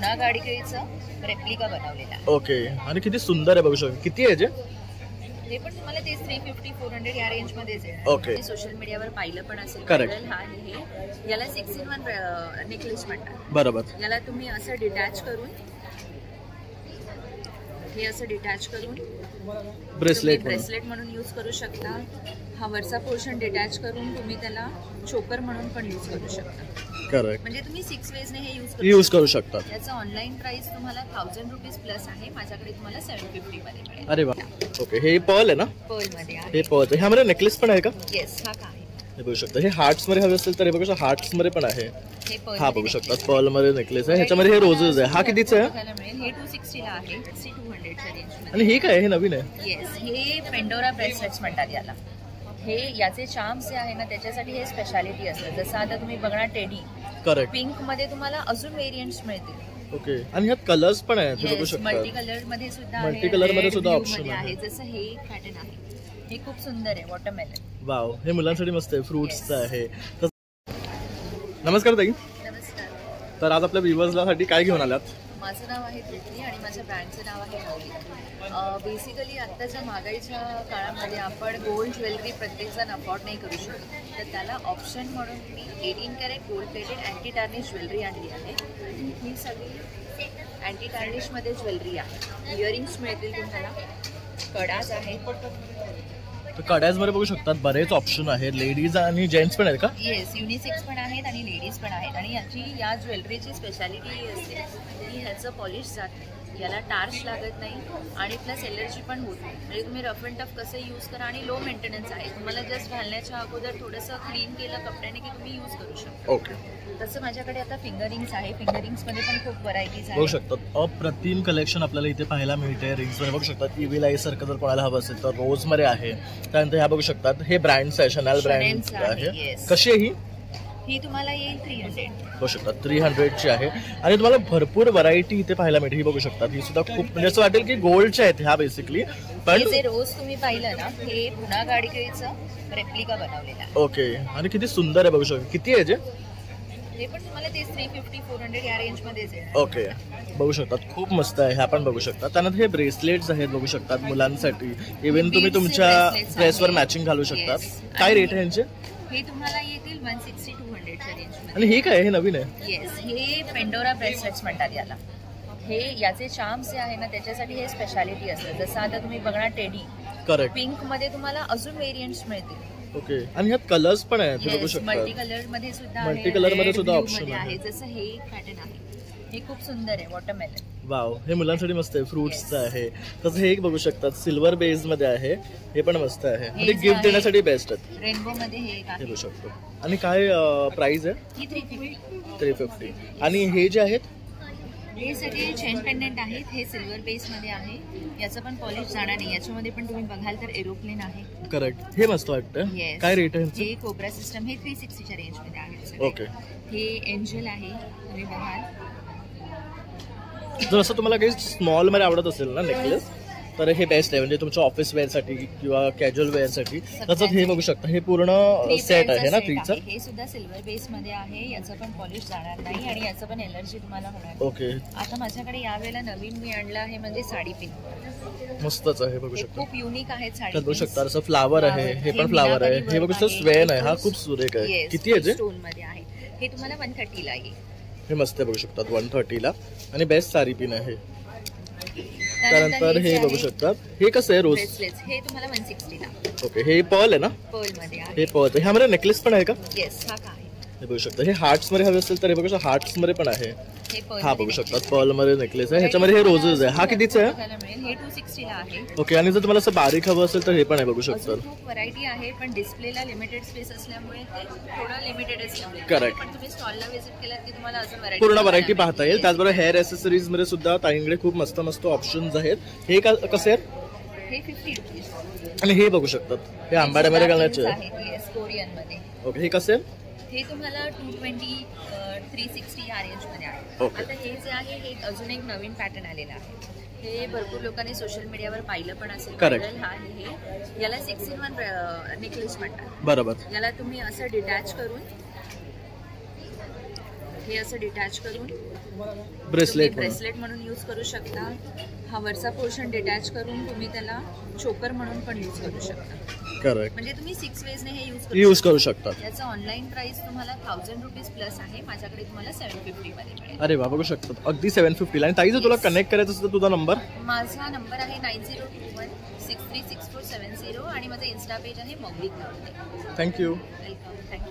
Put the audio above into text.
पुन्हा गाडगेळचं रेप्लिका बनवलेला आहे. ओके. आणि किती सुंदर आहे बघू शकता. किती आहे जे? ते पण तुम्हाला ते 350-400 या रेंज मध्येच आहे. ओके. सोशल मीडियावर पाहिलं पण असेल. करेक्ट. हा हे याला 6-in-1 नेकलेस म्हणतात. बरोबर. याला तुम्ही असं डिटॅच करून ब्रेसलेट म्हणून यूज करू शकता. हा वरचा पोर्शन डिटॅच करून तुम्ही त्याला चोकर म्हणून पण यूज करू शकता. करेक्ट. म्हणजे तुम्ही 6 वेजने हे यूज करू शकता. याचं ऑनलाईन प्राइस तुम्हाला 1000 रुपीज प्लस आहे. माझ्याकडे तुम्हाला 750 मध्ये मिळेल. अरे वा. ओके. हे पर्ल आहे ना? पर्ल मध्ये आहे. हे पर्ल. ह्यामध्ये नेकलेस पण आहे का? येस. हा का आहे. हे बघू शकता. हे हार्ट्स मध्ये हवे असेल तर हे बघू शकता. हार्ट्स मध्ये पण आहे. हा बघू शकता. पर्ल मध्ये नेकलेस आहे. ह्याच्यामध्ये हे रोजेस आहे. हा कितीचा आहे? हे 260 ला आहे. 200 च्या रेंज. आणि हे काय? हे नवीन आहे. येस. हे पेंडोरा ब्रेसलेट्स म्हणतात याला. हे याचे चार्म्स जे आहे ना त्याच्यासाठी हे स्पेशालिटी असतं. जसं आता तुम्ही बघणार टेडी. करेक्ट. पिंक मध्ये तुम्हाला अजून व्हेरियंट्स मिळतील. ओके. आणि ह्यात कलर्स पण आहेत. हे बघू शकता. मल्टी कलर मध्ये सुद्धा आहे. मल्टी कलर मध्ये सुद्धा ऑप्शन आहे. जसं हे पॅटर्न आहे. हे खूप सुंदर आहे. वॉटरमेलन. वाव. हे मुलांसाठी मस्त आहे. फ्रुट्सचं आहे. नमस्कार ताई. नमस्कार. तर आज आपल्या व्ह्यूअर्ससाठी काय घेऊन आलात? माझं नाव आहे धृती आणि माझ्या ब्रँडचं नाव आहे नवली. बेसिकली आत्ताच्या महागाईच्या काळामध्ये आपण गोल्ड ज्वेलरी प्रत्येकजण अफोर्ड नाही करू शकत. तर त्याला ऑप्शन म्हणून मी 18 carat gold plated anti tarnish jewellery आणली आहे. ही सगळी अँटी टार्निशमध्ये ज्वेलरी आहे. इयरिंग्स मिळतील तुम्हाला. कडाज आहे. कड्याज मध्ये बघू शकतात बरेच ऑप्शन आहेत. लेडीज आणि जेंट्स पण आहेत का? येस. युनिसेक्स पण आहेत आणि लेडीज पण आहेत. आणि या ज्वेलरीची स्पेशालिटी असते की ह्याचं पॉलिश जात नाही. याला टार्च लागत नाही आणि प्लस एलर्जी पण होत नाही. म्हणजे तुम्ही रफ अँड टफ कसं यूज करा आणि लो मेंटेनन्स आहे. तुम्हाला जस्ट घालण्याच्या अगोदर थोडंसं क्लीन केलं कपड्याने की तुम्ही यूज करू शकता. ओके. तसं माझ्याकडे आता फिंगरिंग्स आहे. फिंगरिंग्समध्ये पण खूप व्हरायटीज आहे. बघू शकतात. अप्रतिम कलेक्शन आपल्याला इथे पाहायला मिळते. रिंग्समध्ये बघू शकतात. इव्हिल आई सारखं जर कोणाला हवं असेल तर रोज मध्ये आहे. त्यानंतर ह्या बघू शकतात. हे ब्रँड्स आहे. शनॅल ब्रँड आहे. कशी आहे ही? ही तुम्हाला येईल 300. बघू शकता 300 ची आहे. आणि तुम्हाला भरपूर व्हरायटी इथे पाहायला मिळते. ही बघू शकतात. ही सुद्धा खूप म्हणजे असं वाटेल की गोल्डच्या आहेत ह्या बेसिकली. पण जे रोज तुम्ही पाहिलं ना हे पुन्हा गाडगेळचं रेप्लिका बनवलेला आहे. ओके. आणि किती सुंदर आहे बघू शकता. किती आहे जे? हे पण तुम्हाला ते 350-400 या रेंज मध्येच आहे. ओके. बघू शकतात. खूप मस्त आहे. ह्या पण बघू शकतात. त्यानंतर हे ब्रेसलेट्स आहेत बघू शकतात मुलांसाठी. इव्हन तुम्ही तुमच्या ड्रेसवर मॅचिंग घालू शकतात. काय रेट आहे यांचे? हे तुम्हाला येतील 160-200 च्या रेंज मध्ये. आणि हे काय? हे नवीन आहे. येस. हे पेंडोरा ब्रेसलेट्स म्हणतात याला. हे याचे चार्म्स जे आहे ना त्याच्यासाठी हे स्पेशालिटी असतं. जसं आता तुम्ही बघणार टेडी. करेक्ट. पिंक मध्ये तुम्हाला अजून व्हेरियंट्स मिळतील. ओके. आणि ह्यात कलर्स पण आहेत. हे बघू शकता. मल्टी कलर मध्ये सुद्धा मल्टी कलर मध्ये सुद्धा ऑप्शन आहे. जसं हे पॅटर्न आहे. हे खूप सुंदर आहे. वॉटरमेलन. वाव. हे मुलांसाठी मस्त आहे. फ्रुट्सचं आहे. तसं हे एक बघू शकतात. सिल्वर बेस मध्ये आहे. हे पण मस्त आहे. म्हणजे गिफ्ट देण्यासाठी बेस्ट आहे. रेनबो मध्ये हे हे बघू शकतो. आणि काय प्राइस आहे? ही 350. 350. आणि हे जे आहेत हे सगळे चेन पेंडंट आहेत. हे सिल्वर बेस मध्ये आहे. याचं पण पॉलिश जाणार नाही. याच्यामध्ये पण तुम्ही बघाल तर एरोप्लेन आहे. करेक्ट. हे मस्त वाटतं. काय रेट आहे? हे कोब्रा सिस्टम. हे 360 च्या रेंज मध्ये आहे. ओके. हे एंजल आहे. तुम्ही बघाल. जर असं तुम्हाला काही स्मॉल मध्ये आवडत असेल ना नेकलेस तर हे बेस्ट आहे. म्हणजे तुमच्या ऑफिस वेअरसाठी किंवा कॅज्युअल वेअरसाठी. तसंच हे बघू शकता. हे पूर्ण सेट आहे ना 3चा. हे सुद्धा सिल्वर बेस मध्ये आहे. याचं पण पॉलिश जाणार नाही आणि याचं पण एलर्जी तुम्हाला होणार. ओके. आता माझ्याकडे यावेळेला नवीन मी आणलं आहे म्हणजे साडी पिन. मस्तच आहे. बघू शकता. खूप युनिक आहे साडी. बघू शकता. असं फ्लावर आहे. हे पण फ्लावर आहे. हे बघू शकता. स्वेन आहे. हा खूप सुरेख आहे. किती आहे? स्टोन मध्ये आहे. हे तुम्हाला 130 ला येईल. हे मस्त आहे. बघू शकतात 130 ला. आणि बेस्ट साडी पिन आहे. त्यानंतर हे बघू शकतात. हे कसं आहे? रोज हे तुम्हाला 160 ला. ओके. हे पर्ल आहे ना? पर्ल मध्ये आहे. हे पर्ल. ह्यामध्ये नेकलेस पण आहे का? येस. हा का आहे. हे बघू शकता. हे हार्ट्स मध्ये हवे असेल तर हे बघू शकता. हार्ट्स मध्ये पण आहे. हा बघू शकतात. पर्ल मध्ये नेकलेस आहे. ह्याच्यामध्ये हे रोजेस आहे. हा कितीचा आहे? हे 260 ला आहे. ओके. आणि जर तुम्हाला असं बारीक हवं असेल तर हे पण आहे. बघू शकता. खूप व्हरायटी आहे पण डिस्प्लेला लिमिटेड स्पेस असल्यामुळे ते थोडं लिमिटेड असल्यामुळे. करेक्ट. पण तुम्ही स्टॉलला व्हिजिट केलात की तुम्हाला अजून पूर्ण व्हरायटी पाहता येईल. त्याचबरोबर हेअर ऍक्सेसरीज मध्ये सुद्धा ताईंकडे खूप मस्त मस्त ऑप्शन्स आहेत. हे कसे आहेत? हे 50 रुपीज. आणि हे बघू शकतात. हे आंबाड्यामध्ये घालण्याचे आहे. कोरियन मध्ये. ओके. हे कसे आहेत? हे तुम्हाला 220, 360 या रेंज मध्ये आहे. आता हे जे आहे हे अजून एक नवीन पॅटर्न आलेला आहे. हे भरपूर लोकांनी सोशल मीडियावर पाहिलं पण असेल. करेक्ट. हा हे याला 6-in-1 नेकलेस म्हणतात. बरोबर. याला तुम्ही असं डिटॅच करून ब्रेसलेट ब्रेसलेट म्हणून यूज करू शकता. हा वरचा पोर्शन डिटॅच करून तुम्ही त्याला चोकर म्हणून पण यूज करू शकता. करेक्ट, म्हणजे तुम्ही 6 वेजने हे यूज करू शकतात. याचं ऑनलाईन प्राइस तुम्हाला 1000 रुपीज प्लस आहे. माझ्याकडे तुम्हाला 750 मध्ये मिळेल. अरे वा, बघू शकतात अगदी 750 ला. आणि ताई, जर तुला कनेक्ट करायचं असेल तर तुझा नंबर? माझा नंबर आहे 9021636470 आणि माझं इन्स्टा पेज आहे मौलिक. थँक्यू. वेलकम. थँक्यू.